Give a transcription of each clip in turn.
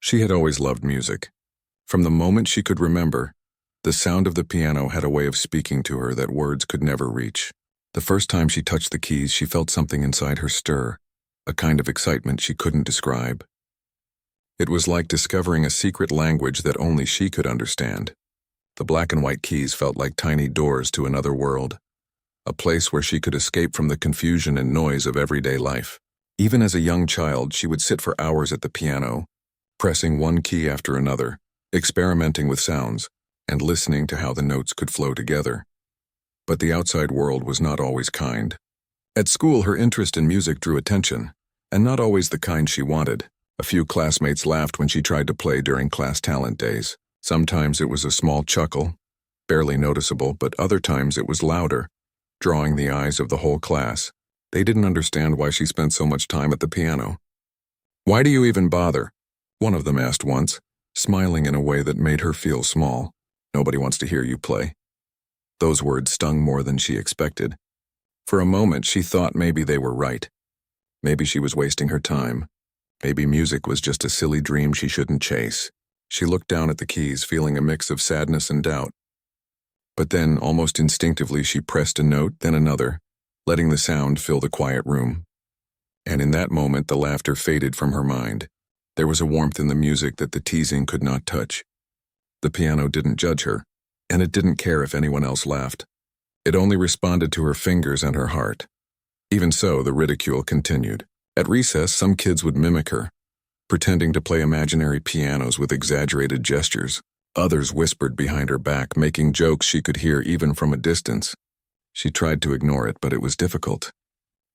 She had always loved music. From the moment she could remember, the sound of the piano had a way of speaking to her that words could never reach. The first time she touched the keys, she felt something inside her stir, a kind of excitement she couldn't describe. It was like discovering a secret language that only she could understand. The black and white keys felt like tiny doors to another world, a place where she could escape from the confusion and noise of everyday life. Even as a young child, she would sit for hours at the piano, pressing one key after another, experimenting with sounds, and listening to how the notes could flow together. But the outside world was not always kind. At school, her interest in music drew attention, and not always the kind she wanted. A few classmates laughed when she tried to play during class talent days. Sometimes it was a small chuckle, barely noticeable, but other times it was louder, drawing the eyes of the whole class. They didn't understand why she spent so much time at the piano. "Why do you even bother?" one of them asked once, smiling in a way that made her feel small. "Nobody wants to hear you play." Those words stung more than she expected. For a moment, she thought maybe they were right. Maybe she was wasting her time. Maybe music was just a silly dream she shouldn't chase. She looked down at the keys, feeling a mix of sadness and doubt. But then, almost instinctively, she pressed a note, then another, letting the sound fill the quiet room. And in that moment, the laughter faded from her mind. There was a warmth in the music that the teasing could not touch. The piano didn't judge her, and it didn't care if anyone else laughed. It only responded to her fingers and her heart. Even so, the ridicule continued. At recess, some kids would mimic her, pretending to play imaginary pianos with exaggerated gestures. Others whispered behind her back, making jokes she could hear even from a distance. She tried to ignore it, but it was difficult.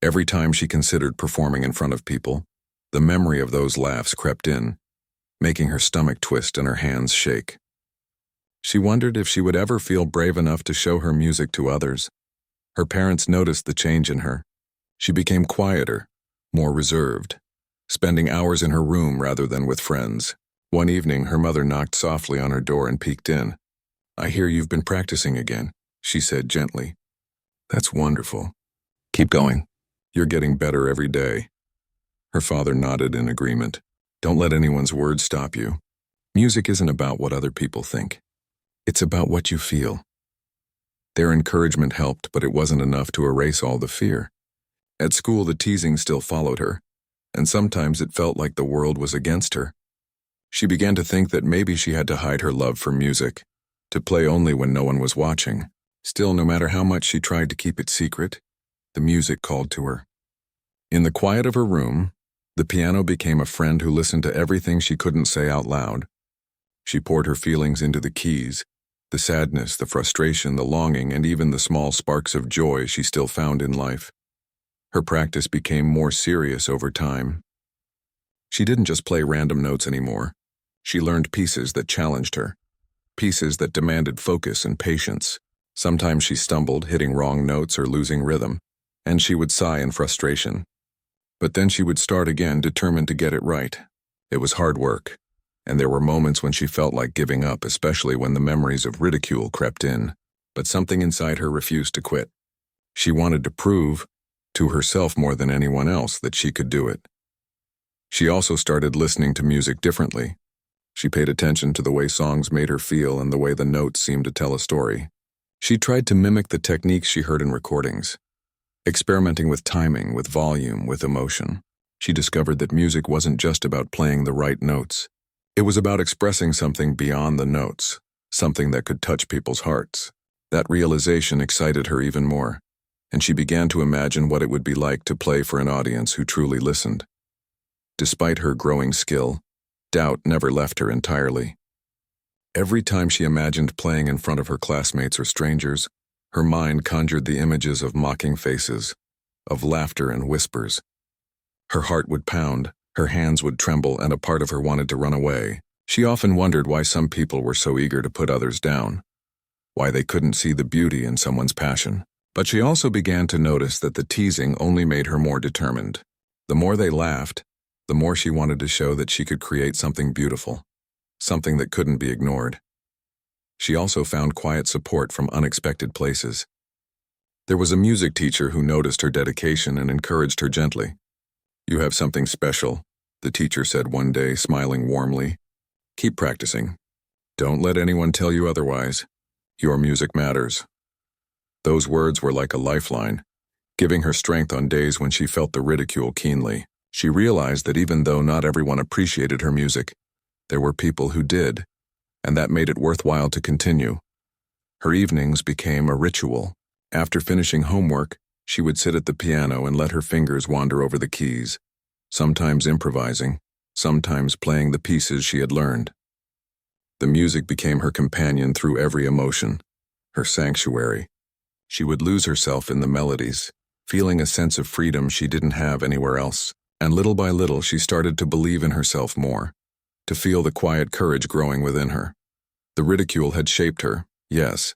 Every time she considered performing in front of people, the memory of those laughs crept in, making her stomach twist and her hands shake. She wondered if she would ever feel brave enough to show her music to others. Her parents noticed the change in her. She became quieter, more reserved, spending hours in her room rather than with friends. One evening, her mother knocked softly on her door and peeked in. "I hear you've been practicing again," she said gently. "That's wonderful. Keep going. You're getting better every day." Her father nodded in agreement. "Don't let anyone's words stop you. Music isn't about what other people think. It's about what you feel." Their encouragement helped, but it wasn't enough to erase all the fear. At school, the teasing still followed her, and sometimes it felt like the world was against her. She began to think that maybe she had to hide her love for music, to play only when no one was watching. Still, no matter how much she tried to keep it secret, the music called to her. In the quiet of her room, the piano became a friend who listened to everything she couldn't say out loud. She poured her feelings into the keys, the sadness, the frustration, the longing, and even the small sparks of joy she still found in life. Her practice became more serious over time. She didn't just play random notes anymore. She learned pieces that challenged her, pieces that demanded focus and patience. Sometimes she stumbled, hitting wrong notes or losing rhythm, and she would sigh in frustration. But then she would start again, determined to get it right. It was hard work, and there were moments when she felt like giving up, especially when the memories of ridicule crept in. But something inside her refused to quit. She wanted to prove, to herself more than anyone else, that she could do it. She also started listening to music differently. She paid attention to the way songs made her feel and the way the notes seemed to tell a story. She tried to mimic the techniques she heard in recordings, experimenting with timing, with volume, with emotion. She discovered that music wasn't just about playing the right notes. It was about expressing something beyond the notes, something that could touch people's hearts. That realization excited her even more, and she began to imagine what it would be like to play for an audience who truly listened. Despite her growing skill, doubt never left her entirely. Every time she imagined playing in front of her classmates or strangers, her mind conjured the images of mocking faces, of laughter and whispers. Her heart would pound, her hands would tremble, and a part of her wanted to run away. She often wondered why some people were so eager to put others down, why they couldn't see the beauty in someone's passion. But she also began to notice that the teasing only made her more determined. The more they laughed, the more she wanted to show that she could create something beautiful, something that couldn't be ignored. She also found quiet support from unexpected places. There was a music teacher who noticed her dedication and encouraged her gently. "You have something special," the teacher said one day, smiling warmly. Keep practicing. Don't let anyone tell you otherwise. Your music matters. Those words were like a lifeline, giving her strength on days when she felt the ridicule keenly. She realized that even though not everyone appreciated her music, there were people who did, and that made it worthwhile to continue. Her evenings became a ritual. After finishing homework, she would sit at the piano and let her fingers wander over the keys, sometimes improvising, sometimes playing the pieces she had learned. The music became her companion through every emotion, her sanctuary. She would lose herself in the melodies, feeling a sense of freedom she didn't have anywhere else. And little by little, she started to believe in herself more, to feel the quiet courage growing within her. The ridicule had shaped her, yes,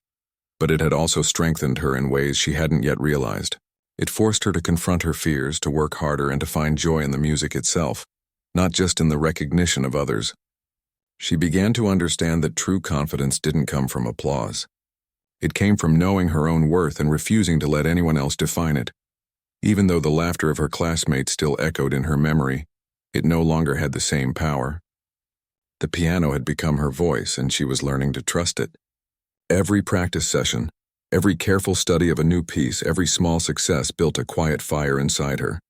but it had also strengthened her in ways she hadn't yet realized. It forced her to confront her fears, to work harder, and to find joy in the music itself, not just in the recognition of others. She began to understand that true confidence didn't come from applause. It came from knowing her own worth and refusing to let anyone else define it. Even though the laughter of her classmates still echoed in her memory, it no longer had the same power. The piano had become her voice, and she was learning to trust it. Every practice session, every careful study of a new piece, every small success built a quiet fire inside her.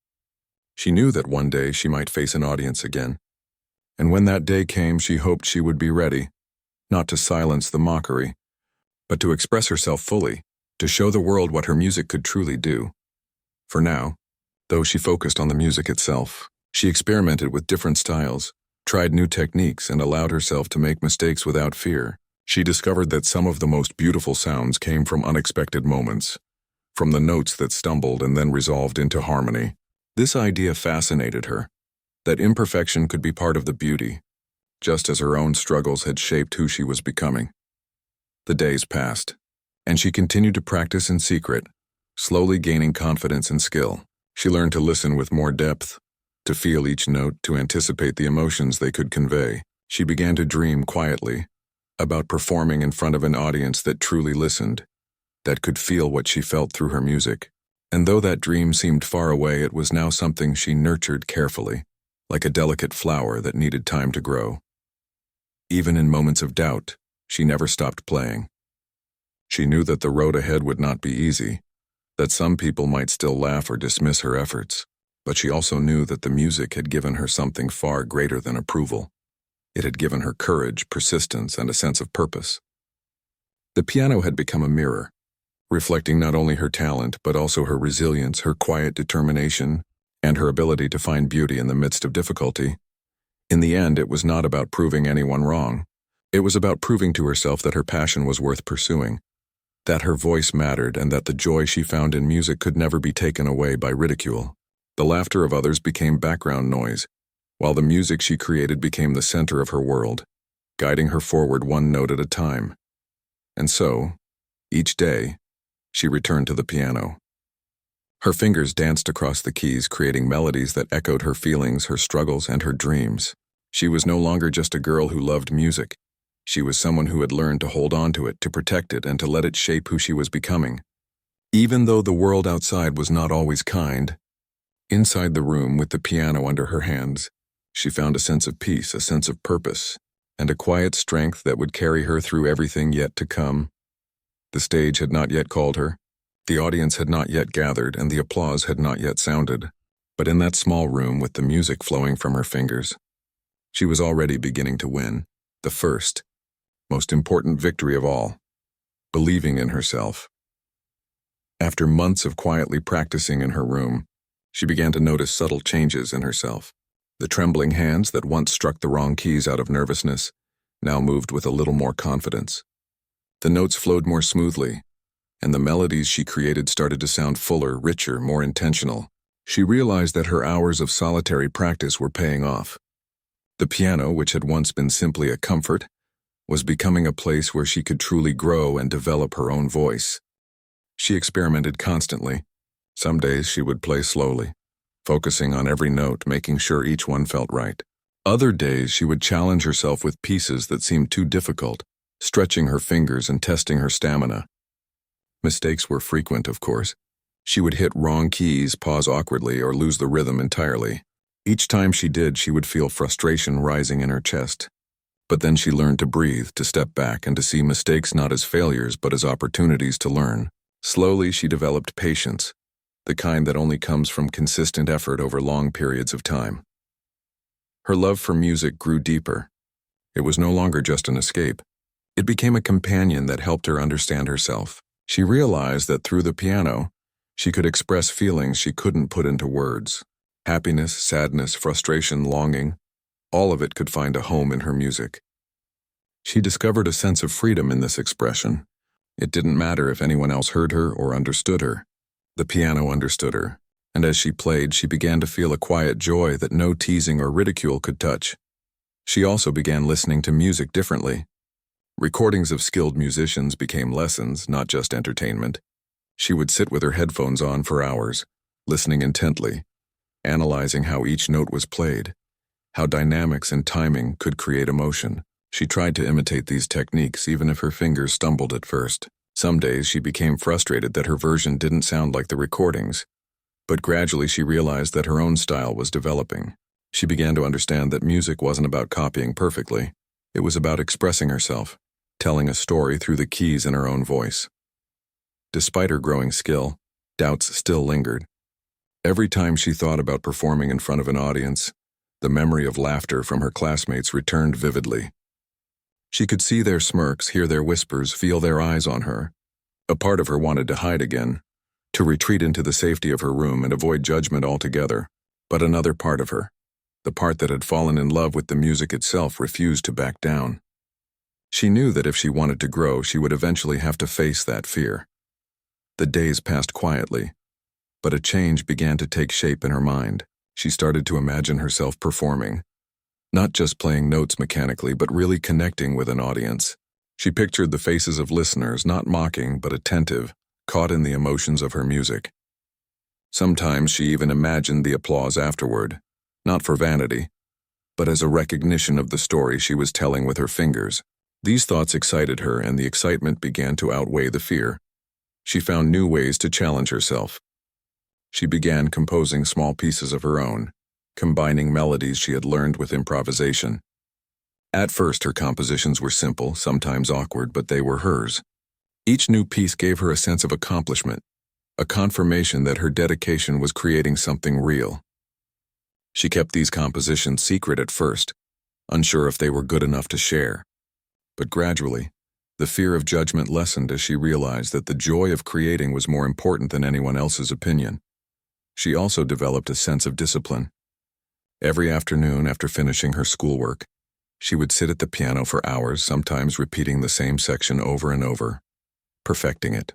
She knew that one day she might face an audience again. And when that day came, she hoped she would be ready, not to silence the mockery, but to express herself fully, to show the world what her music could truly do. For now, though she focused on the music itself, she experimented with different styles, tried new techniques, and allowed herself to make mistakes without fear. She discovered that some of the most beautiful sounds came from unexpected moments, from the notes that stumbled and then resolved into harmony. This idea fascinated her, that imperfection could be part of the beauty, just as her own struggles had shaped who she was becoming. The days passed, and she continued to practice in secret, slowly gaining confidence and skill. She learned to listen with more depth, to feel each note, to anticipate the emotions they could convey. She began to dream quietly about performing in front of an audience that truly listened, that could feel what she felt through her music. And though that dream seemed far away, it was now something she nurtured carefully, like a delicate flower that needed time to grow. Even in moments of doubt, she never stopped playing. She knew that the road ahead would not be easy, that some people might still laugh or dismiss her efforts, but she also knew that the music had given her something far greater than approval. It had given her courage, persistence, and a sense of purpose. The piano had become a mirror, reflecting not only her talent but also her resilience, her quiet determination, and her ability to find beauty in the midst of difficulty. In the end, it was not about proving anyone wrong. It was about proving to herself that her passion was worth pursuing, that her voice mattered, and that the joy she found in music could never be taken away by ridicule. The laughter of others became background noise, while the music she created became the center of her world, guiding her forward one note at a time. And so, each day, she returned to the piano. Her fingers danced across the keys, creating melodies that echoed her feelings, her struggles, and her dreams. She was no longer just a girl who loved music. She was someone who had learned to hold on to it, to protect it, and to let it shape who she was becoming. Even though the world outside was not always kind, inside the room with the piano under her hands, she found a sense of peace, a sense of purpose, and a quiet strength that would carry her through everything yet to come. The stage had not yet called her, the audience had not yet gathered, and the applause had not yet sounded. But in that small room with the music flowing from her fingers, she was already beginning to win, the first, most important victory of all, believing in herself. After months of quietly practicing in her room, she began to notice subtle changes in herself. The trembling hands that once struck the wrong keys out of nervousness now moved with a little more confidence. The notes flowed more smoothly, and the melodies she created started to sound fuller, richer, more intentional. She realized that her hours of solitary practice were paying off. The piano, which had once been simply a comfort, was becoming a place where she could truly grow and develop her own voice. She experimented constantly. Some days she would play slowly, focusing on every note, making sure each one felt right. Other days she would challenge herself with pieces that seemed too difficult, stretching her fingers and testing her stamina. Mistakes were frequent, of course. She would hit wrong keys, pause awkwardly, or lose the rhythm entirely. Each time she did, she would feel frustration rising in her chest. But then she learned to breathe, to step back, and to see mistakes not as failures but as opportunities to learn. Slowly, she developed patience, the kind that only comes from consistent effort over long periods of time. Her love for music grew deeper. It was no longer just an escape. It became a companion that helped her understand herself. She realized that through the piano, she could express feelings she couldn't put into words. Happiness, sadness, frustration, longing, all of it could find a home in her music. She discovered a sense of freedom in this expression. It didn't matter if anyone else heard her or understood her. The piano understood her, and as she played, she began to feel a quiet joy that no teasing or ridicule could touch. She also began listening to music differently. Recordings of skilled musicians became lessons, not just entertainment. She would sit with her headphones on for hours, listening intently, analyzing how each note was played, how dynamics and timing could create emotion. She tried to imitate these techniques even if her fingers stumbled at first. Some days she became frustrated that her version didn't sound like the recordings, but gradually she realized that her own style was developing. She began to understand that music wasn't about copying perfectly. It was about expressing herself, telling a story through the keys in her own voice. Despite her growing skill, doubts still lingered. Every time she thought about performing in front of an audience, the memory of laughter from her classmates returned vividly. She could see their smirks, hear their whispers, feel their eyes on her. A part of her wanted to hide again, to retreat into the safety of her room and avoid judgment altogether. But another part of her, the part that had fallen in love with the music itself, refused to back down. She knew that if she wanted to grow, she would eventually have to face that fear. The days passed quietly, but a change began to take shape in her mind. She started to imagine herself performing, not just playing notes mechanically, but really connecting with an audience. She pictured the faces of listeners, not mocking, but attentive, caught in the emotions of her music. Sometimes she even imagined the applause afterward, not for vanity, but as a recognition of the story she was telling with her fingers. These thoughts excited her, and the excitement began to outweigh the fear. She found new ways to challenge herself. She began composing small pieces of her own, combining melodies she had learned with improvisation. At first, her compositions were simple, sometimes awkward, but they were hers. Each new piece gave her a sense of accomplishment, a confirmation that her dedication was creating something real. She kept these compositions secret at first, unsure if they were good enough to share. But gradually, the fear of judgment lessened as she realized that the joy of creating was more important than anyone else's opinion. She also developed a sense of discipline. Every afternoon after finishing her schoolwork, she would sit at the piano for hours, sometimes repeating the same section over and over, perfecting it.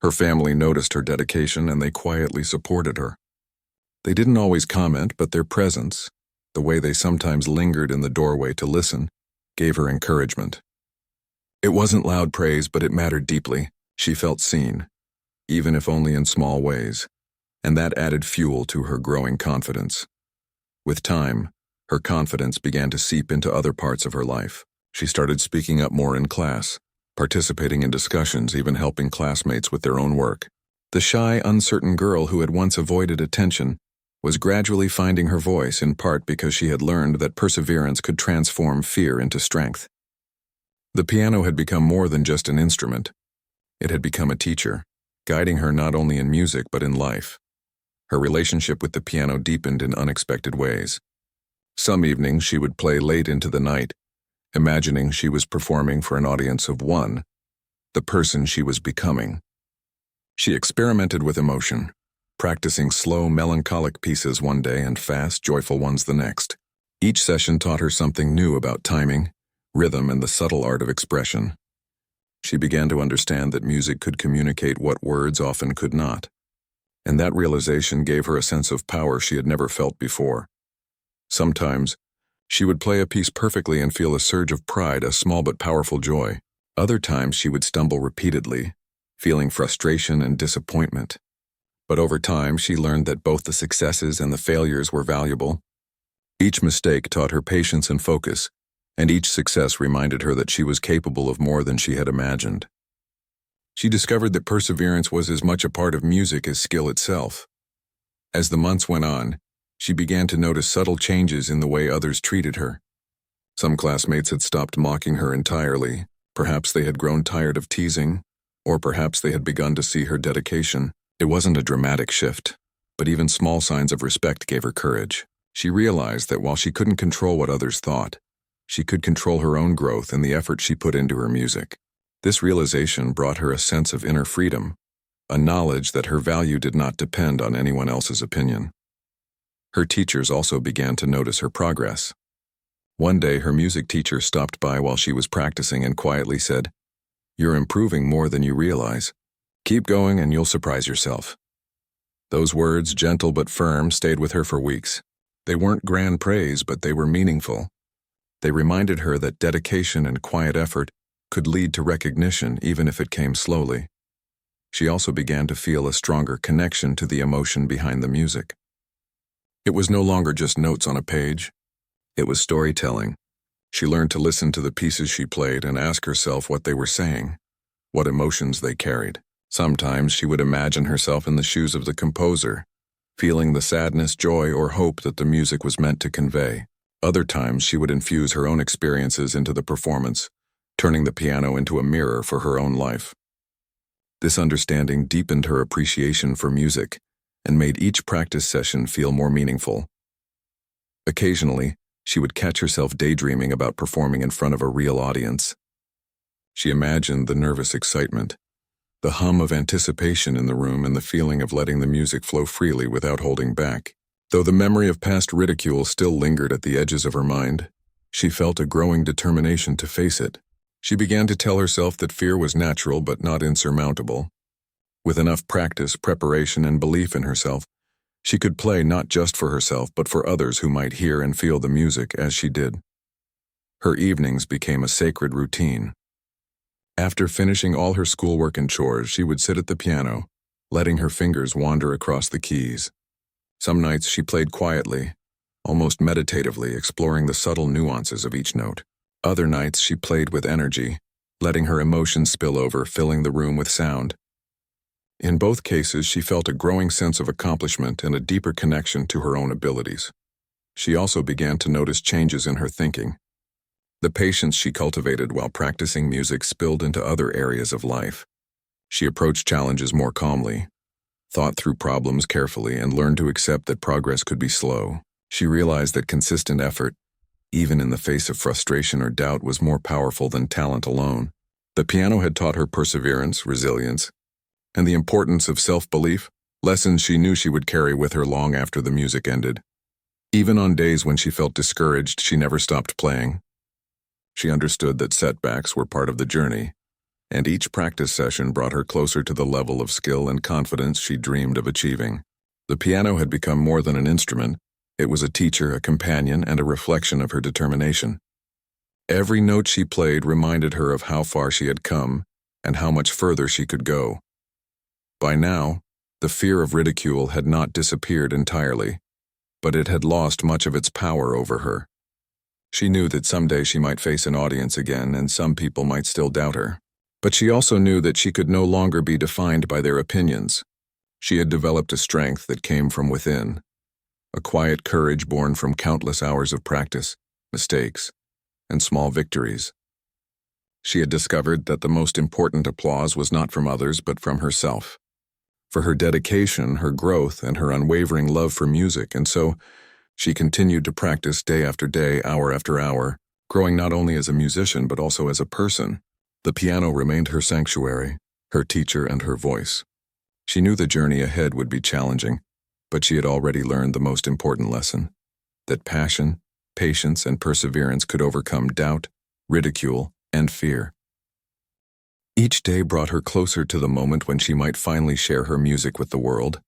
Her family noticed her dedication and they quietly supported her. They didn't always comment, but their presence, the way they sometimes lingered in the doorway to listen, gave her encouragement. It wasn't loud praise, but it mattered deeply. She felt seen, even if only in small ways, and that added fuel to her growing confidence. With time, her confidence began to seep into other parts of her life. She started speaking up more in class, participating in discussions, even helping classmates with their own work. The shy, uncertain girl who had once avoided attention was gradually finding her voice, in part because she had learned that perseverance could transform fear into strength. The piano had become more than just an instrument. It had become a teacher, guiding her not only in music but in life. Her relationship with the piano deepened in unexpected ways. Some evenings she would play late into the night, imagining she was performing for an audience of one, the person she was becoming. She experimented with emotion, practicing slow, melancholic pieces one day and fast, joyful ones the next. Each session taught her something new about timing, rhythm, and the subtle art of expression. She began to understand that music could communicate what words often could not, and that realization gave her a sense of power she had never felt before. Sometimes, she would play a piece perfectly and feel a surge of pride, a small but powerful joy. Other times she would stumble repeatedly, feeling frustration and disappointment. But over time, she learned that both the successes and the failures were valuable. Each mistake taught her patience and focus, and each success reminded her that she was capable of more than she had imagined. She discovered that perseverance was as much a part of music as skill itself. As the months went on, she began to notice subtle changes in the way others treated her. Some classmates had stopped mocking her entirely. Perhaps they had grown tired of teasing, or perhaps they had begun to see her dedication. It wasn't a dramatic shift, but even small signs of respect gave her courage. She realized that while she couldn't control what others thought, she could control her own growth and the effort she put into her music. This realization brought her a sense of inner freedom, a knowledge that her value did not depend on anyone else's opinion. Her teachers also began to notice her progress. One day, her music teacher stopped by while she was practicing and quietly said, "You're improving more than you realize. Keep going and you'll surprise yourself." Those words, gentle but firm, stayed with her for weeks. They weren't grand praise, but they were meaningful. They reminded her that dedication and quiet effort could lead to recognition even if it came slowly. She also began to feel a stronger connection to the emotion behind the music. It was no longer just notes on a page. It was storytelling. She learned to listen to the pieces she played and ask herself what they were saying, what emotions they carried. Sometimes she would imagine herself in the shoes of the composer, feeling the sadness, joy, or hope that the music was meant to convey. Other times she would infuse her own experiences into the performance, turning the piano into a mirror for her own life. This understanding deepened her appreciation for music and made each practice session feel more meaningful. Occasionally, she would catch herself daydreaming about performing in front of a real audience. She imagined the nervous excitement, the hum of anticipation in the room, and the feeling of letting the music flow freely without holding back. Though the memory of past ridicule still lingered at the edges of her mind, she felt a growing determination to face it. She began to tell herself that fear was natural but not insurmountable. With enough practice, preparation, and belief in herself, she could play not just for herself but for others who might hear and feel the music as she did. Her evenings became a sacred routine. After finishing all her schoolwork and chores, she would sit at the piano, letting her fingers wander across the keys. Some nights she played quietly, almost meditatively, exploring the subtle nuances of each note. Other nights she played with energy, letting her emotions spill over, filling the room with sound. In both cases, she felt a growing sense of accomplishment and a deeper connection to her own abilities. She also began to notice changes in her thinking. The patience she cultivated while practicing music spilled into other areas of life. She approached challenges more calmly, thought through problems carefully, and learned to accept that progress could be slow. She realized that consistent effort, even in the face of frustration or doubt, was more powerful than talent alone. The piano had taught her perseverance, resilience, and the importance of self-belief, lessons she knew she would carry with her long after the music ended. Even on days when she felt discouraged, she never stopped playing. She understood that setbacks were part of the journey, and each practice session brought her closer to the level of skill and confidence she dreamed of achieving. The piano had become more than an instrument. It was a teacher, a companion, and a reflection of her determination. Every note she played reminded her of how far she had come and how much further she could go. By now, the fear of ridicule had not disappeared entirely, but it had lost much of its power over her. She knew that someday she might face an audience again and some people might still doubt her. But she also knew that she could no longer be defined by their opinions. She had developed a strength that came from within, a quiet courage born from countless hours of practice, mistakes, and small victories. She had discovered that the most important applause was not from others but from herself, for her dedication, her growth, and her unwavering love for music, and so she continued to practice day after day, hour after hour, growing not only as a musician but also as a person. The piano remained her sanctuary, her teacher, and her voice. She knew the journey ahead would be challenging, but she had already learned the most important lesson: that passion, patience, and perseverance could overcome doubt, ridicule, and fear. Each day brought her closer to the moment when she might finally share her music with the world,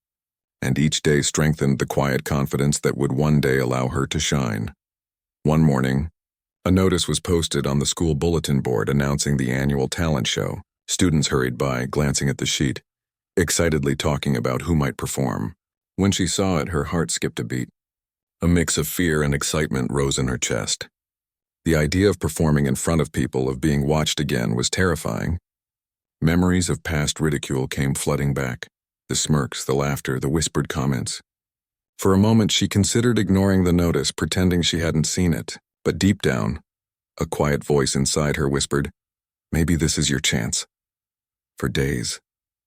and each day strengthened the quiet confidence that would one day allow her to shine. One morning, a notice was posted on the school bulletin board announcing the annual talent show. Students hurried by, glancing at the sheet, excitedly talking about who might perform. When she saw it, her heart skipped a beat. A mix of fear and excitement rose in her chest. The idea of performing in front of people, of being watched again, was terrifying. Memories of past ridicule came flooding back. The smirks, the laughter, the whispered comments. For a moment she considered ignoring the notice, pretending she hadn't seen it. But deep down, A quiet voice inside her whispered, "Maybe this is your chance." For days,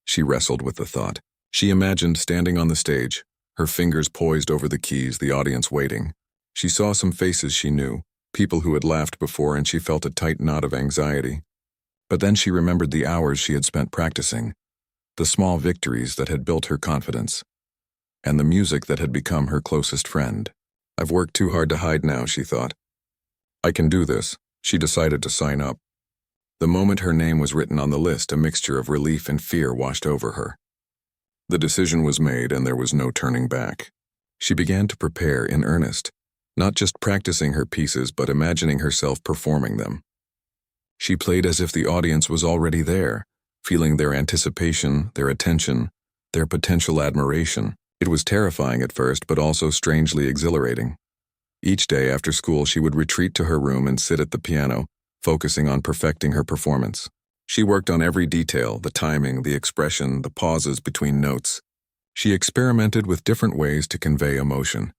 she wrestled with the thought. She imagined standing on the stage, her fingers poised over the keys, the audience waiting. She saw some faces she knew, people who had laughed before, and she felt a tight knot of anxiety. But then she remembered the hours she had spent practicing, the small victories that had built her confidence, and the music that had become her closest friend. "I've worked too hard to hide now," she thought. "I can do this." She decided to sign up. The moment her name was written on the list, a mixture of relief and fear washed over her. The decision was made, and there was no turning back. She began to prepare in earnest, not just practicing her pieces but imagining herself performing them. She played as if the audience was already there, feeling their anticipation, their attention, their potential admiration. It was terrifying at first, but also strangely exhilarating. Each day after school, she would retreat to her room and sit at the piano, focusing on perfecting her performance. She worked on every detail, the timing, the expression, the pauses between notes. She experimented with different ways to convey emotion,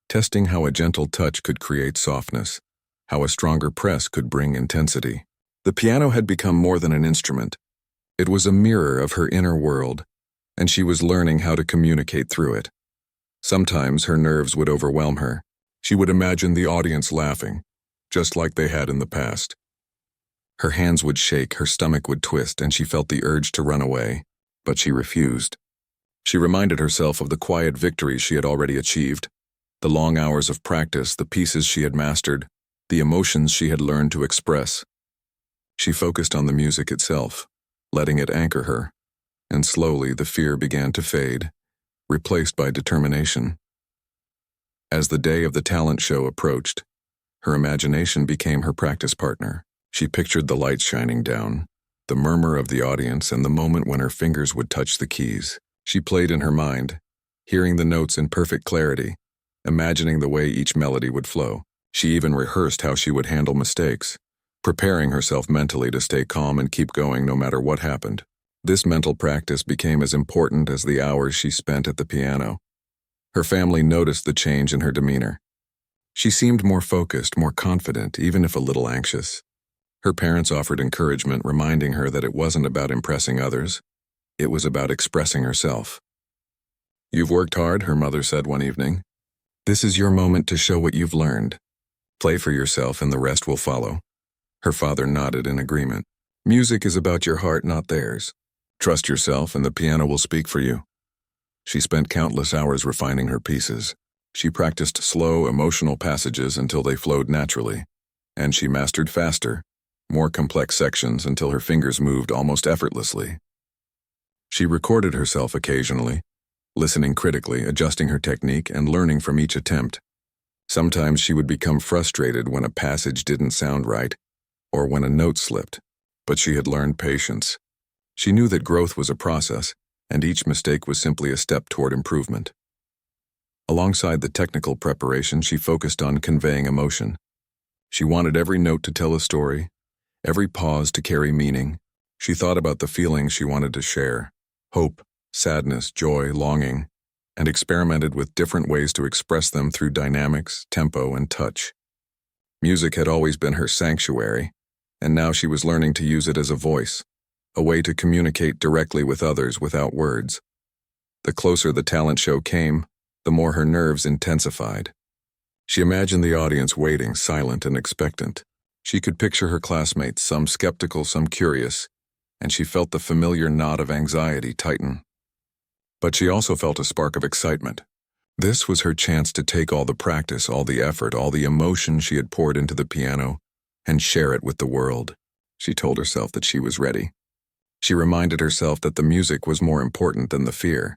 testing how a gentle touch could create softness, how a stronger press could bring intensity. The piano had become more than an instrument. It was a mirror of her inner world, and she was learning how to communicate through it. Sometimes her nerves would overwhelm her. She would imagine the audience laughing, just like they had in the past. Her hands would shake, her stomach would twist, and she felt the urge to run away, but she refused. She reminded herself of the quiet victories she had already achieved, the long hours of practice, the pieces she had mastered, the emotions she had learned to express. She focused on the music itself, letting it anchor her, and slowly the fear began to fade, replaced by determination. As the day of the talent show approached, her imagination became her practice partner. She pictured the lights shining down, the murmur of the audience, and the moment when her fingers would touch the keys. She played in her mind, hearing the notes in perfect clarity, imagining the way each melody would flow. She even rehearsed how she would handle mistakes, preparing herself mentally to stay calm and keep going no matter what happened. This mental practice became as important as the hours she spent at the piano. Her family noticed the change in her demeanor. She seemed more focused, more confident, even if a little anxious. Her parents offered encouragement, reminding her that it wasn't about impressing others. It was about expressing herself. "You've worked hard," her mother said one evening. "This is your moment to show what you've learned. Play for yourself and the rest will follow." Her father nodded in agreement. "Music is about your heart, not theirs. Trust yourself and the piano will speak for you." She spent countless hours refining her pieces. She practiced slow, emotional passages until they flowed naturally, and she mastered faster, more complex sections until her fingers moved almost effortlessly. She recorded herself occasionally, listening critically, adjusting her technique, and learning from each attempt. Sometimes she would become frustrated when a passage didn't sound right, or when a note slipped, but she had learned patience. She knew that growth was a process, and each mistake was simply a step toward improvement. Alongside the technical preparation, she focused on conveying emotion. She wanted every note to tell a story, every pause to carry meaning. She thought about the feelings she wanted to share: hope, sadness, joy, longing, and experimented with different ways to express them through dynamics, tempo, and touch. Music had always been her sanctuary, and now she was learning to use it as a voice, a way to communicate directly with others without words. The closer the talent show came, the more her nerves intensified. She imagined the audience waiting, silent and expectant. She could picture her classmates, some skeptical, some curious, and she felt the familiar knot of anxiety tighten. But she also felt a spark of excitement. This was her chance to take all the practice, all the effort, all the emotion she had poured into the piano, and share it with the world. She told herself that she was ready. She reminded herself that the music was more important than the fear.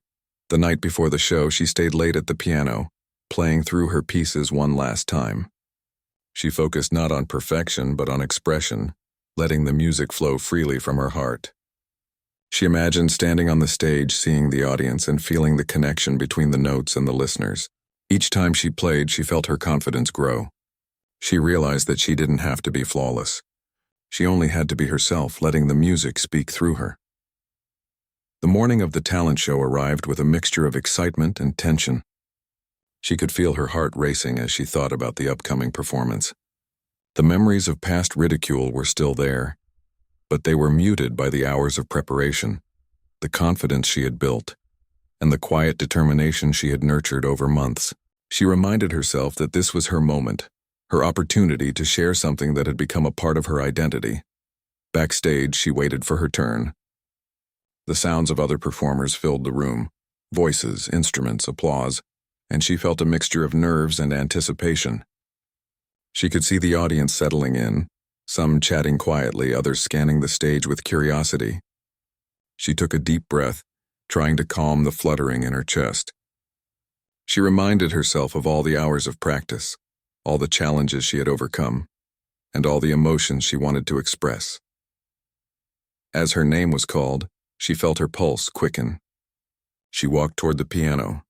The night before the show, she stayed late at the piano, playing through her pieces one last time. She focused not on perfection but on expression, letting the music flow freely from her heart. She imagined standing on the stage, seeing the audience, and feeling the connection between the notes and the listeners. Each time she played, she felt her confidence grow. She realized that she didn't have to be flawless. She only had to be herself, letting the music speak through her. The morning of the talent show arrived with a mixture of excitement and tension. She could feel her heart racing as she thought about the upcoming performance. The memories of past ridicule were still there, but they were muted by the hours of preparation, the confidence she had built, and the quiet determination she had nurtured over months. She reminded herself that this was her moment, her opportunity to share something that had become a part of her identity. Backstage, she waited for her turn. The sounds of other performers filled the room, voices, instruments, applause, and she felt a mixture of nerves and anticipation. She could see the audience settling in, some chatting quietly, others scanning the stage with curiosity. She took a deep breath, trying to calm the fluttering in her chest. She reminded herself of all the hours of practice, all the challenges she had overcome, and all the emotions she wanted to express. As her name was called, she felt her pulse quicken. She walked toward the piano,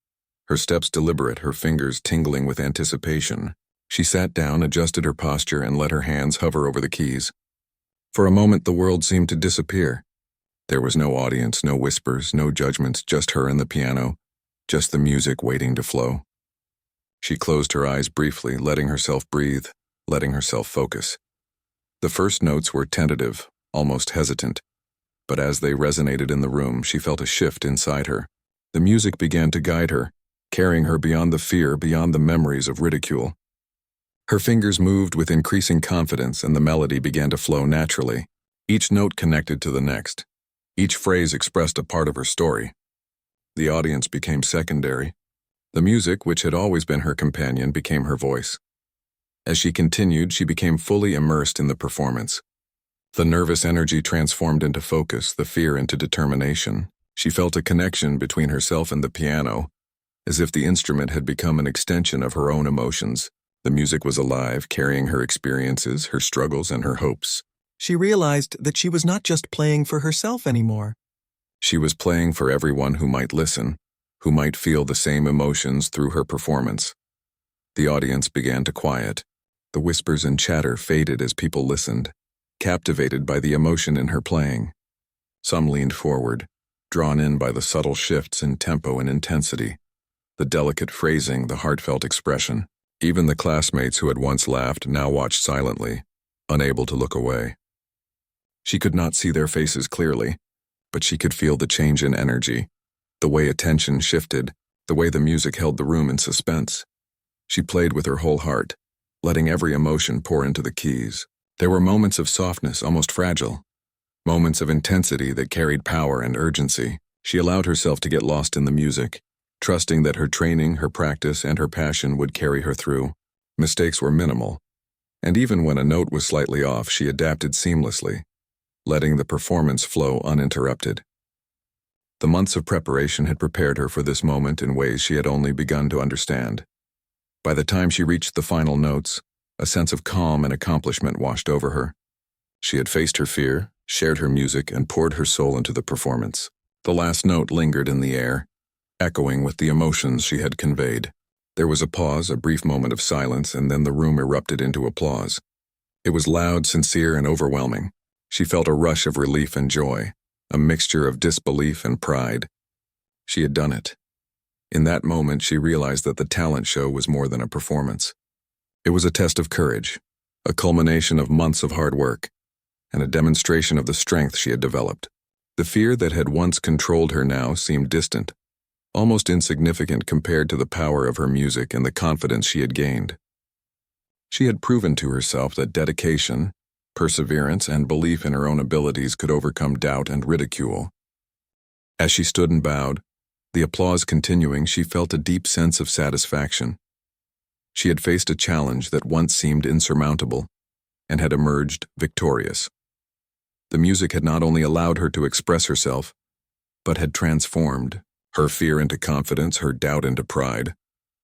her steps deliberate, her fingers tingling with anticipation. She sat down, adjusted her posture, and let her hands hover over the keys. For a moment, the world seemed to disappear. There was no audience, no whispers, no judgments, just her and the piano, just the music waiting to flow. She closed her eyes briefly, letting herself breathe, letting herself focus. The first notes were tentative, almost hesitant, but as they resonated in the room, she felt a shift inside her. The music began to guide her, carrying her beyond the fear, beyond the memories of ridicule. Her fingers moved with increasing confidence, and the melody began to flow naturally. Each note connected to the next. Each phrase expressed a part of her story. The audience became secondary. The music, which had always been her companion, became her voice. As she continued, she became fully immersed in the performance. The nervous energy transformed into focus, the fear into determination. She felt a connection between herself and the piano, as if the instrument had become an extension of her own emotions. The music was alive, carrying her experiences, her struggles, and her hopes. She realized that she was not just playing for herself anymore. She was playing for everyone who might listen, who might feel the same emotions through her performance. The audience began to quiet. The whispers and chatter faded as people listened, captivated by the emotion in her playing. Some leaned forward, drawn in by the subtle shifts in tempo and intensity, the delicate phrasing, the heartfelt expression. Even the classmates who had once laughed now watched silently, unable to look away. She could not see their faces clearly, but she could feel the change in energy, the way attention shifted, the way the music held the room in suspense. She played with her whole heart, letting every emotion pour into the keys. There were moments of softness, almost fragile, moments of intensity that carried power and urgency. She allowed herself to get lost in the music, trusting that her training, her practice, and her passion would carry her through. Mistakes were minimal, and even when a note was slightly off, she adapted seamlessly, letting the performance flow uninterrupted. The months of preparation had prepared her for this moment in ways she had only begun to understand. By the time she reached the final notes, a sense of calm and accomplishment washed over her. She had faced her fear, shared her music, and poured her soul into the performance. The last note lingered in the air, echoing with the emotions she had conveyed. There was a pause, a brief moment of silence, and then the room erupted into applause. It was loud, sincere, and overwhelming. She felt a rush of relief and joy, a mixture of disbelief and pride. She had done it. In that moment, she realized that the talent show was more than a performance. It was a test of courage, a culmination of months of hard work, and a demonstration of the strength she had developed. The fear that had once controlled her now seemed distant, almost insignificant compared to the power of her music and the confidence she had gained. She had proven to herself that dedication, perseverance, and belief in her own abilities could overcome doubt and ridicule. As she stood and bowed, the applause continuing, she felt a deep sense of satisfaction. She had faced a challenge that once seemed insurmountable and had emerged victorious. The music had not only allowed her to express herself, but had transformed her fear into confidence, her doubt into pride,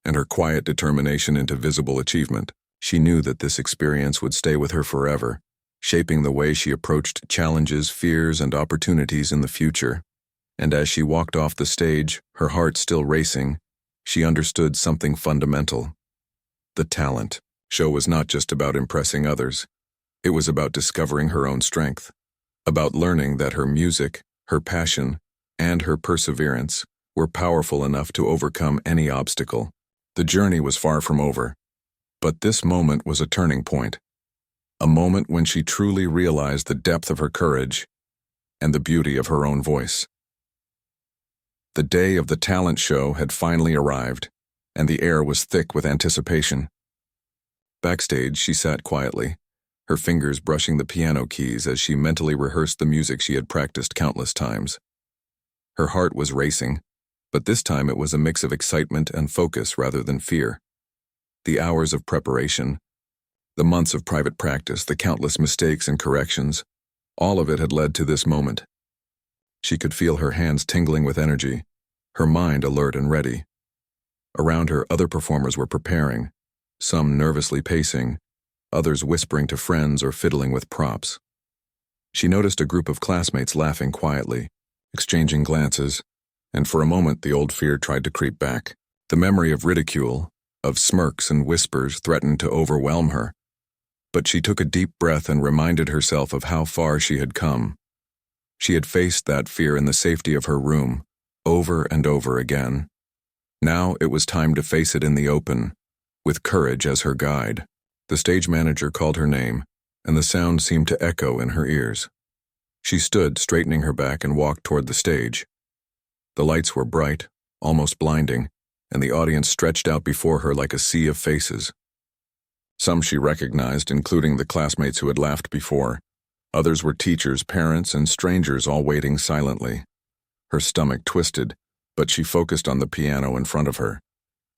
and her quiet determination into visible achievement. She knew that this experience would stay with her forever, shaping the way she approached challenges, fears, and opportunities in the future. And as she walked off the stage, her heart still racing, she understood something fundamental. The talent show was not just about impressing others. It was about discovering her own strength, about learning that her music, her passion, and her perseverance were powerful enough to overcome any obstacle. The journey was far from over, but this moment was a turning point. a moment when she truly realized the depth of her courage and the beauty of her own voice. The day of the talent show had finally arrived, and the air was thick with anticipation. Backstage, she sat quietly, her fingers brushing the piano keys as she mentally rehearsed the music she had practiced countless times. Her heart was racing, but this time it was a mix of excitement and focus rather than fear. The hours of preparation, the months of private practice, the countless mistakes and corrections, all of it had led to this moment. She could feel her hands tingling with energy, her mind alert and ready. Around her, other performers were preparing, some nervously pacing, others whispering to friends or fiddling with props. She noticed a group of classmates laughing quietly, exchanging glances, and for a moment the old fear tried to creep back. The memory of ridicule, of smirks and whispers threatened to overwhelm her. But she took a deep breath and reminded herself of how far she had come. She had faced that fear in the safety of her room, over and over again. Now it was time to face it in the open, with courage as her guide. The stage manager called her name, and the sound seemed to echo in her ears. She stood, straightening her back, and walked toward the stage. The lights were bright, almost blinding, and the audience stretched out before her like a sea of faces. Some she recognized, including the classmates who had laughed before. Others were teachers, parents, and strangers all waiting silently. Her stomach twisted, but she focused on the piano in front of her.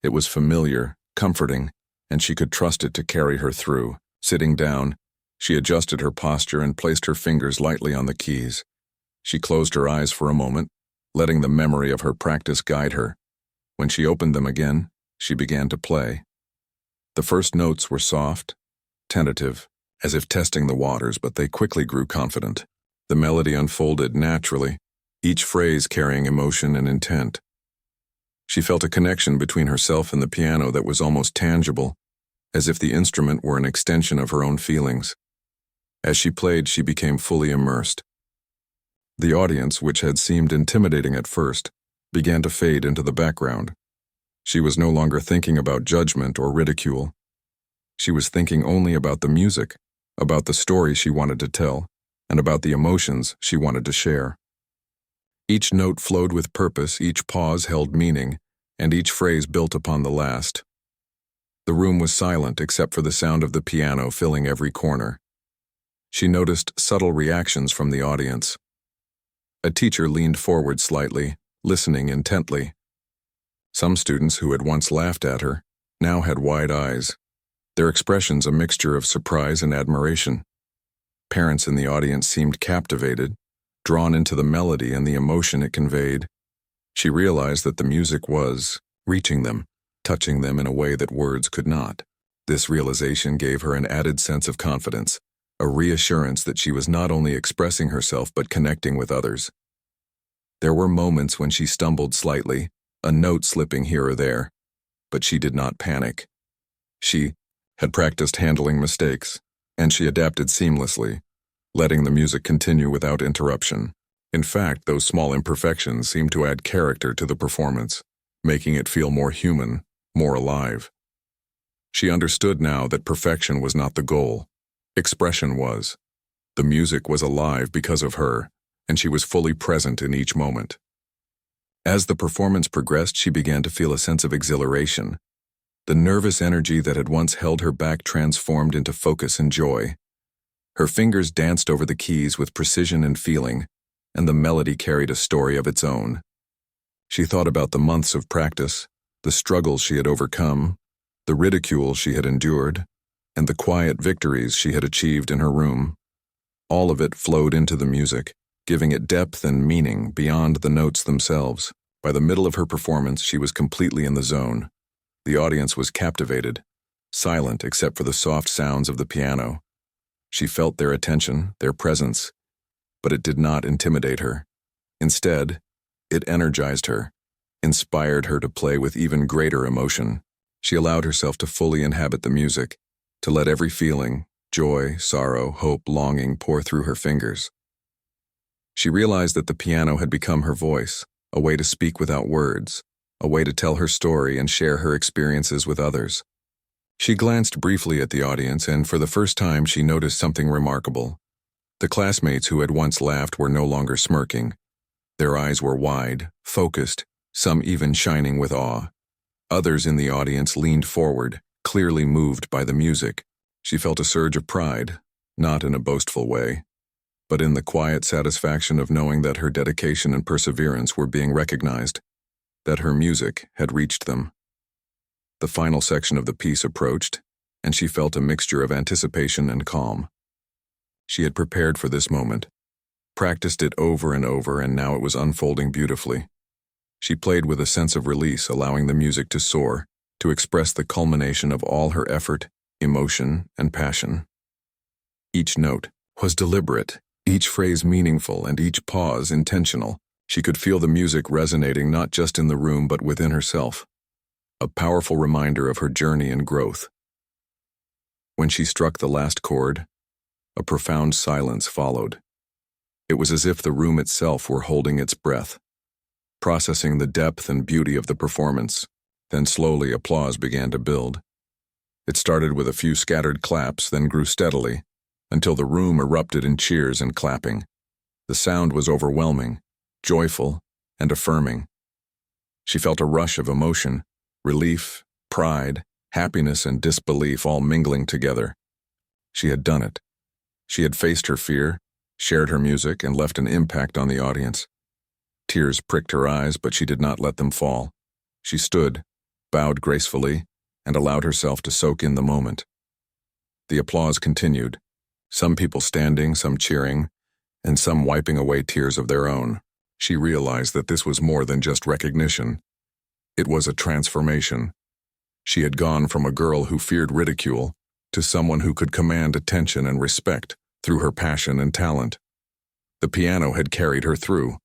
It was familiar, comforting, and she could trust it to carry her through. Sitting down, she adjusted her posture and placed her fingers lightly on the keys. She closed her eyes for a moment, letting the memory of her practice guide her. When she opened them again, she began to play. The first notes were soft, tentative, as if testing the waters, but they quickly grew confident. The melody unfolded naturally, each phrase carrying emotion and intent. She felt a connection between herself and the piano that was almost tangible, as if the instrument were an extension of her own feelings. As she played, she became fully immersed. The audience, which had seemed intimidating at first, began to fade into the background. She was no longer thinking about judgment or ridicule. She was thinking only about the music, about the story she wanted to tell, and about the emotions she wanted to share. Each note flowed with purpose, each pause held meaning, and each phrase built upon the last. The room was silent except for the sound of the piano filling every corner. She noticed subtle reactions from the audience. A teacher leaned forward slightly, listening intently. Some students who had once laughed at her now had wide eyes, their expressions a mixture of surprise and admiration. Parents in the audience seemed captivated, drawn into the melody and the emotion it conveyed. She realized that the music was reaching them, touching them in a way that words could not. This realization gave her an added sense of confidence, a reassurance that she was not only expressing herself but connecting with others. There were moments when she stumbled slightly, a note slipping here or there, but she did not panic. She had practiced handling mistakes, and she adapted seamlessly, letting the music continue without interruption. In fact, those small imperfections seemed to add character to the performance, making it feel more human, more alive. She understood now that perfection was not the goal. Expression was. The music was alive because of her, and she was fully present in each moment. As the performance progressed, she began to feel a sense of exhilaration. The nervous energy that had once held her back transformed into focus and joy. Her fingers danced over the keys with precision and feeling, and the melody carried a story of its own. She thought about the months of practice, the struggles she had overcome, the ridicule she had endured, and the quiet victories she had achieved in her room. All of it flowed into the music, giving it depth and meaning beyond the notes themselves. By the middle of her performance, she was completely in the zone. The audience was captivated, silent except for the soft sounds of the piano. She felt their attention, their presence, but it did not intimidate her. Instead, it energized her, inspired her to play with even greater emotion. She allowed herself to fully inhabit the music, to let every feeling, joy, sorrow, hope, longing pour through her fingers. She realized that the piano had become her voice, a way to speak without words, a way to tell her story and share her experiences with others. She glanced briefly at the audience, and for the first time she noticed something remarkable. The classmates who had once laughed were no longer smirking. Their eyes were wide, focused, some even shining with awe. Others in the audience leaned forward, clearly moved by the music. She felt a surge of pride, not in a boastful way, but in the quiet satisfaction of knowing that her dedication and perseverance were being recognized, that her music had reached them. The final section of the piece approached, and she felt a mixture of anticipation and calm. She had prepared for this moment, practiced it over and over, and now it was unfolding beautifully. She played with a sense of release, allowing the music to soar, to express the culmination of all her effort, emotion, and passion. Each note was deliberate, each phrase meaningful, and each pause intentional. She could feel the music resonating not just in the room but within herself, a powerful reminder of her journey and growth. When she struck the last chord, a profound silence followed. It was as if the room itself were holding its breath, processing the depth and beauty of the performance. Then slowly applause began to build. It started with a few scattered claps, then grew steadily, until the room erupted in cheers and clapping. The sound was overwhelming, joyful, and affirming. She felt a rush of emotion, relief, pride, happiness, and disbelief all mingling together. She had done it. She had faced her fear, shared her music, and left an impact on the audience. Tears pricked her eyes, but she did not let them fall. She stood, bowed gracefully, and allowed herself to soak in the moment. The applause continued, some people standing, some cheering, and some wiping away tears of their own. She realized that this was more than just recognition. It was a transformation. She had gone from a girl who feared ridicule to someone who could command attention and respect through her passion and talent. The piano had carried her through,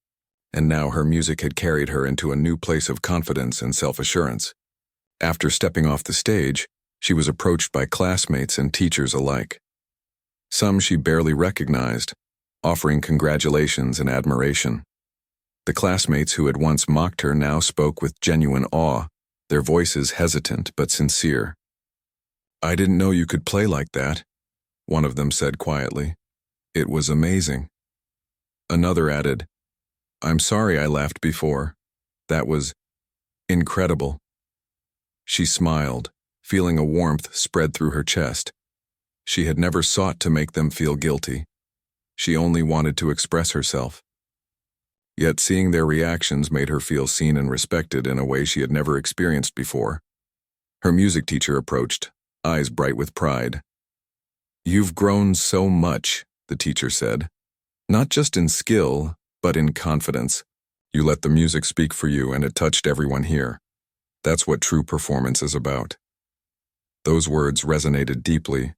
and now her music had carried her into a new place of confidence and self-assurance. After stepping off the stage, she was approached by classmates and teachers alike. Some she barely recognized, offering congratulations and admiration. The classmates who had once mocked her now spoke with genuine awe, their voices hesitant but sincere. "I didn't know you could play like that," one of them said quietly. "It was amazing." Another added, "I'm sorry I laughed before. That was incredible." She smiled, feeling a warmth spread through her chest. She had never sought to make them feel guilty. She only wanted to express herself. Yet seeing their reactions made her feel seen and respected in a way she had never experienced before. Her music teacher approached, eyes bright with pride. "You've grown so much," the teacher said. "Not just in skill, but in confidence. You let the music speak for you, and it touched everyone here. That's what true performance is about." Those words resonated deeply,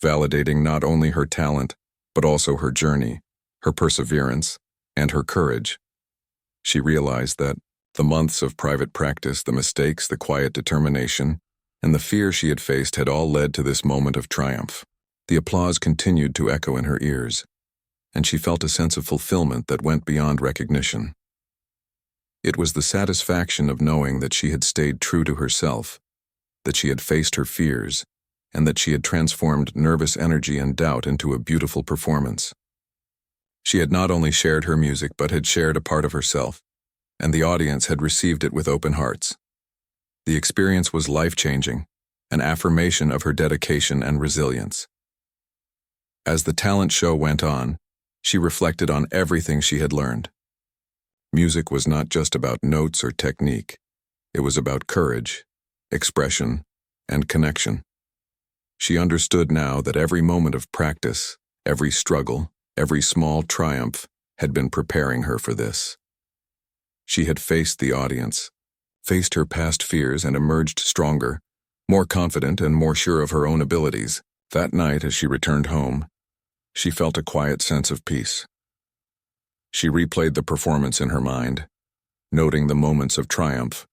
validating not only her talent, but also her journey, her perseverance, and her courage. She realized that the months of private practice, the mistakes, the quiet determination, and the fear she had faced had all led to this moment of triumph. The applause continued to echo in her ears, and she felt a sense of fulfillment that went beyond recognition. It was the satisfaction of knowing that she had stayed true to herself, that she had faced her fears, and that she had transformed nervous energy and doubt into a beautiful performance. She had not only shared her music but had shared a part of herself, and the audience had received it with open hearts. The experience was life-changing, an affirmation of her dedication and resilience. As the talent show went on, she reflected on everything she had learned. Music was not just about notes or technique. It was about courage, expression, and connection. She understood now that every moment of practice, every struggle, every small triumph had been preparing her for this. She had faced the audience, faced her past fears, and emerged stronger, more confident and more sure of her own abilities. That night, as she returned home, she felt a quiet sense of peace. She replayed the performance in her mind, noting the moments of triumph,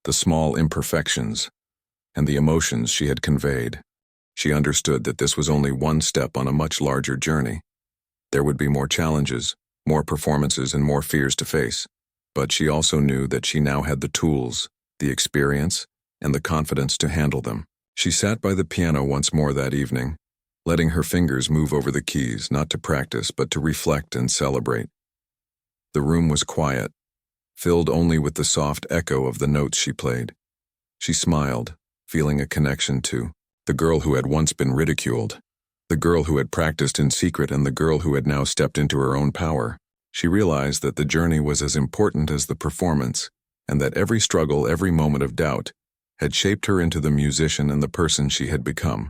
the small imperfections, and the emotions she had conveyed. She understood that this was only one step on a much larger journey. There would be more challenges, more performances, and more fears to face. But she also knew that she now had the tools, the experience, and the confidence to handle them. She sat by the piano once more that evening, letting her fingers move over the keys, not to practice, but to reflect and celebrate. The room was quiet, filled only with the soft echo of the notes she played. She smiled, feeling a connection to the girl who had once been ridiculed, the girl who had practiced in secret, and the girl who had now stepped into her own power. She realized that the journey was as important as the performance, and that every struggle, every moment of doubt, had shaped her into the musician and the person she had become.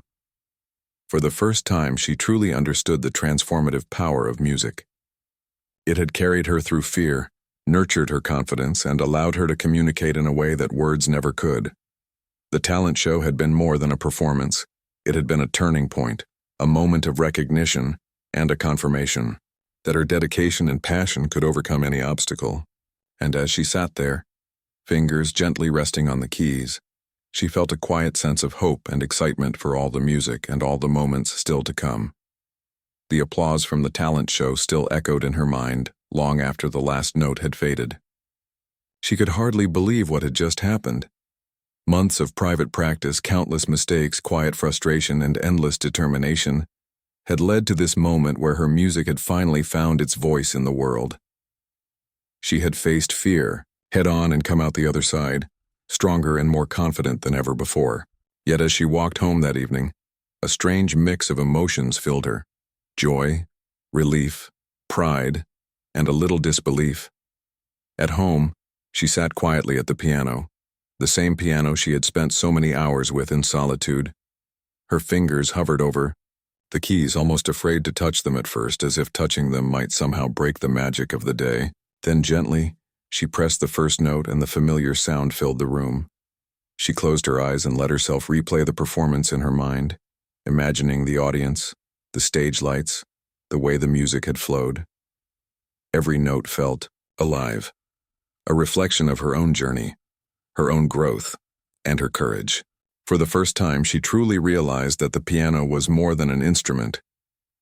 For the first time, she truly understood the transformative power of music. It had carried her through fear, nurtured her confidence, and allowed her to communicate in a way that words never could. The talent show had been more than a performance. It had been a turning point, a moment of recognition, and a confirmation that her dedication and passion could overcome any obstacle. And as she sat there, fingers gently resting on the keys, she felt a quiet sense of hope and excitement for all the music and all the moments still to come. The applause from the talent show still echoed in her mind long after the last note had faded. She could hardly believe what had just happened. Months of private practice, countless mistakes, quiet frustration, and endless determination had led to this moment where her music had finally found its voice in the world. She had faced fear head-on and come out the other side, stronger and more confident than ever before. Yet as she walked home that evening, a strange mix of emotions filled her: joy, relief, pride, and a little disbelief. At home, she sat quietly at the piano, the same piano she had spent so many hours with in solitude. Her fingers hovered over the keys, almost afraid to touch them at first, as if touching them might somehow break the magic of the day. Then gently, she pressed the first note and the familiar sound filled the room. She closed her eyes and let herself replay the performance in her mind, imagining the audience, the stage lights, the way the music had flowed. Every note felt alive, a reflection of her own journey, her own growth, and her courage. For the first time, she truly realized that the piano was more than an instrument.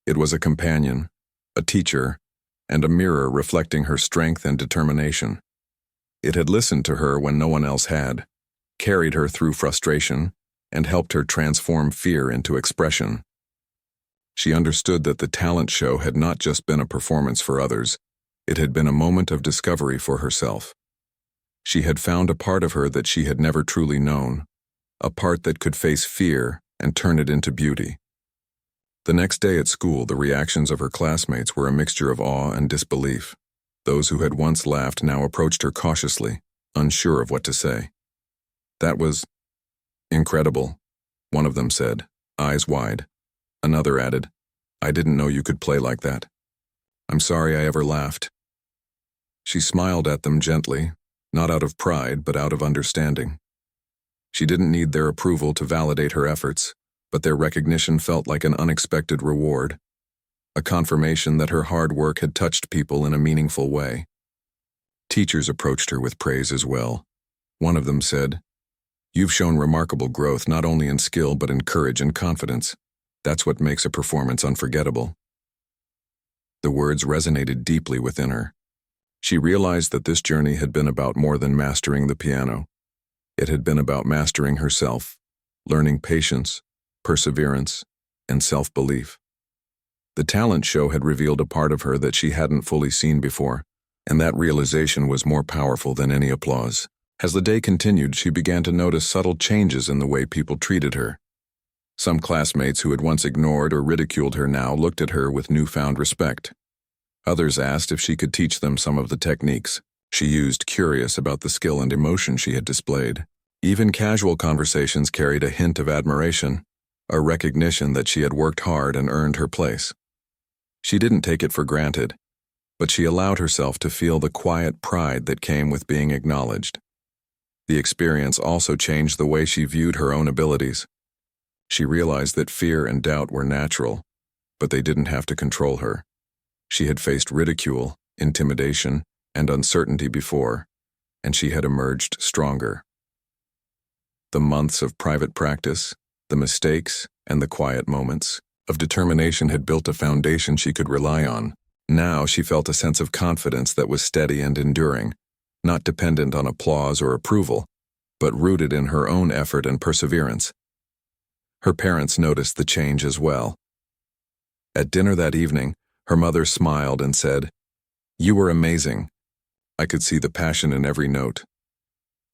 It was a companion, a teacher, and a mirror reflecting her strength and determination. It had listened to her when no one else had, carried her through frustration, and helped her transform fear into expression. She understood that the talent show had not just been a performance for others, it had been a moment of discovery for herself. She had found a part of her that she had never truly known, a part that could face fear and turn it into beauty. The next day at school, the reactions of her classmates were a mixture of awe and disbelief. Those who had once laughed now approached her cautiously, unsure of what to say. "That was incredible," one of them said, eyes wide. Another added, "I didn't know you could play like that. I'm sorry I ever laughed." She smiled at them gently, not out of pride, but out of understanding. She didn't need their approval to validate her efforts, but their recognition felt like an unexpected reward, a confirmation that her hard work had touched people in a meaningful way. Teachers approached her with praise as well. One of them said, "You've shown remarkable growth not only in skill but in courage and confidence. That's what makes a performance unforgettable." The words resonated deeply within her. She realized that this journey had been about more than mastering the piano. It had been about mastering herself, learning patience, perseverance, and self-belief. The talent show had revealed a part of her that she hadn't fully seen before, and that realization was more powerful than any applause. As the day continued, she began to notice subtle changes in the way people treated her. Some classmates who had once ignored or ridiculed her now looked at her with newfound respect. Others asked if she could teach them some of the techniques she used, curious about the skill and emotion she had displayed. Even casual conversations carried a hint of admiration, a recognition that she had worked hard and earned her place. She didn't take it for granted, but she allowed herself to feel the quiet pride that came with being acknowledged. The experience also changed the way she viewed her own abilities. She realized that fear and doubt were natural, but they didn't have to control her. She had faced ridicule, intimidation, and uncertainty before, and she had emerged stronger. The months of private practice, the mistakes, and the quiet moments of determination had built a foundation she could rely on. Now she felt a sense of confidence that was steady and enduring, not dependent on applause or approval, but rooted in her own effort and perseverance. Her parents noticed the change as well. At dinner that evening, her mother smiled and said, "You were amazing. I could see the passion in every note."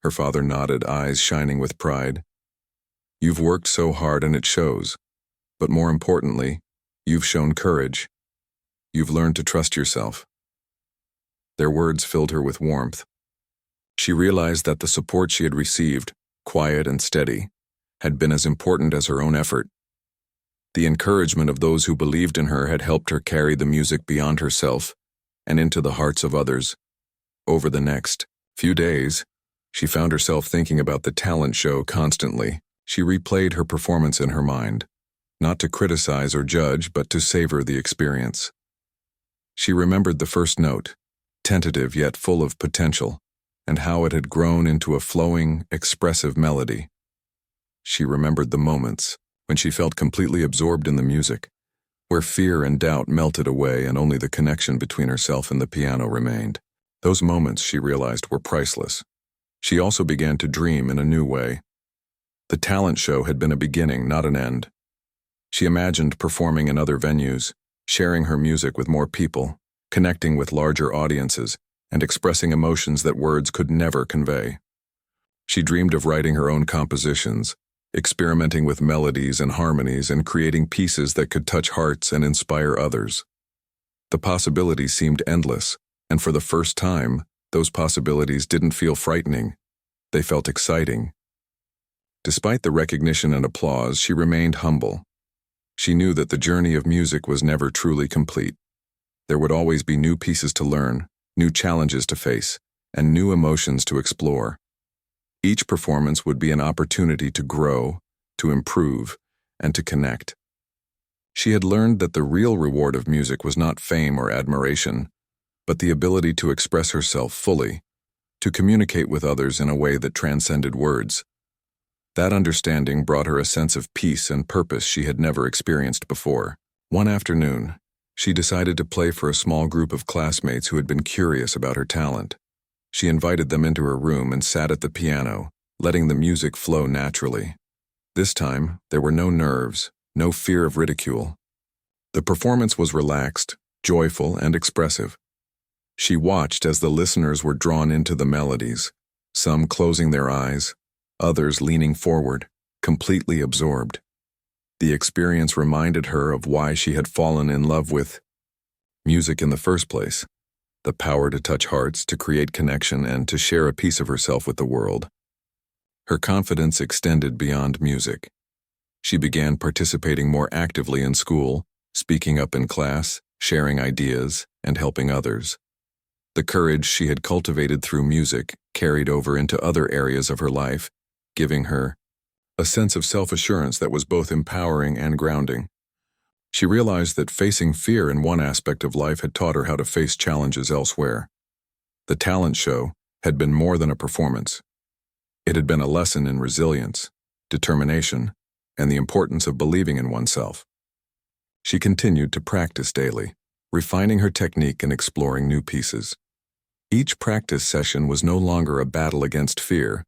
Her father nodded, eyes shining with pride. "You've worked so hard and it shows. But more importantly, you've shown courage. You've learned to trust yourself." Their words filled her with warmth. She realized that the support she had received, quiet and steady, had been as important as her own effort. The encouragement of those who believed in her had helped her carry the music beyond herself and into the hearts of others. Over the next few days, she found herself thinking about the talent show constantly. She replayed her performance in her mind, not to criticize or judge, but to savor the experience. She remembered the first note, tentative yet full of potential, and how it had grown into a flowing, expressive melody. She remembered the moments when she felt completely absorbed in the music, where fear and doubt melted away and only the connection between herself and the piano remained. Those moments, she realized, were priceless. She also began to dream in a new way. The talent show had been a beginning, not an end. She imagined performing in other venues, sharing her music with more people, connecting with larger audiences, and expressing emotions that words could never convey. She dreamed of writing her own compositions, experimenting with melodies and harmonies, and creating pieces that could touch hearts and inspire others. The possibilities seemed endless, and for the first time, those possibilities didn't feel frightening. They felt exciting. Despite the recognition and applause, she remained humble. She knew that the journey of music was never truly complete. There would always be new pieces to learn, new challenges to face, and new emotions to explore. Each performance would be an opportunity to grow, to improve, and to connect. She had learned that the real reward of music was not fame or admiration, but the ability to express herself fully, to communicate with others in a way that transcended words. That understanding brought her a sense of peace and purpose she had never experienced before. One afternoon, she decided to play for a small group of classmates who had been curious about her talent. She invited them into her room and sat at the piano, letting the music flow naturally. This time, there were no nerves, no fear of ridicule. The performance was relaxed, joyful, and expressive. She watched as the listeners were drawn into the melodies, some closing their eyes, others leaning forward, completely absorbed. The experience reminded her of why she had fallen in love with music in the first place. The power to touch hearts, to create connection, and to share a piece of herself with the world. Her confidence extended beyond music. She began participating more actively in school, speaking up in class, sharing ideas, and helping others. The courage she had cultivated through music carried over into other areas of her life, giving her a sense of self-assurance that was both empowering and grounding. She realized that facing fear in one aspect of life had taught her how to face challenges elsewhere. The talent show had been more than a performance. It had been a lesson in resilience, determination, and the importance of believing in oneself. She continued to practice daily, refining her technique and exploring new pieces. Each practice session was no longer a battle against fear,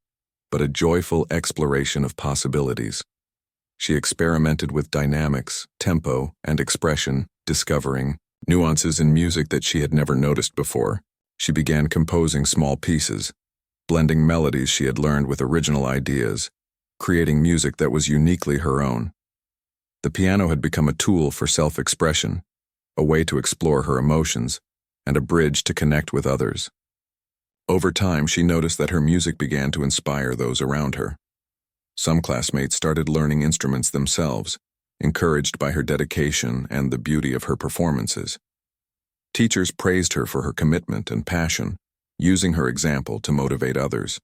but a joyful exploration of possibilities. She experimented with dynamics, tempo, and expression, discovering nuances in music that she had never noticed before. She began composing small pieces, blending melodies she had learned with original ideas, creating music that was uniquely her own. The piano had become a tool for self-expression, a way to explore her emotions, and a bridge to connect with others. Over time, she noticed that her music began to inspire those around her. Some classmates started learning instruments themselves, encouraged by her dedication and the beauty of her performances. Teachers praised her for her commitment and passion, using her example to motivate others.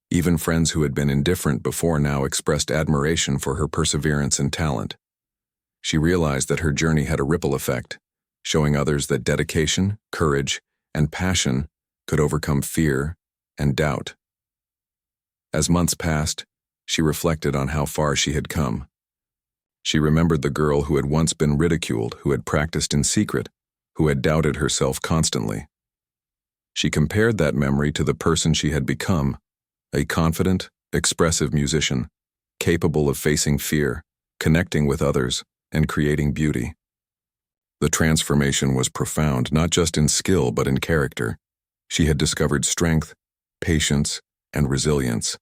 Even friends who had been indifferent before now expressed admiration for her perseverance and talent. She realized that her journey had a ripple effect, showing others that dedication, courage, and passion could overcome fear and doubt. As months passed, she reflected on how far she had come. She remembered the girl who had once been ridiculed, who had practiced in secret, who had doubted herself constantly. She compared that memory to the person she had become, a confident, expressive musician, capable of facing fear, connecting with others, and creating beauty. The transformation was profound, not just in skill but in character. She had discovered strength, patience, and resilience,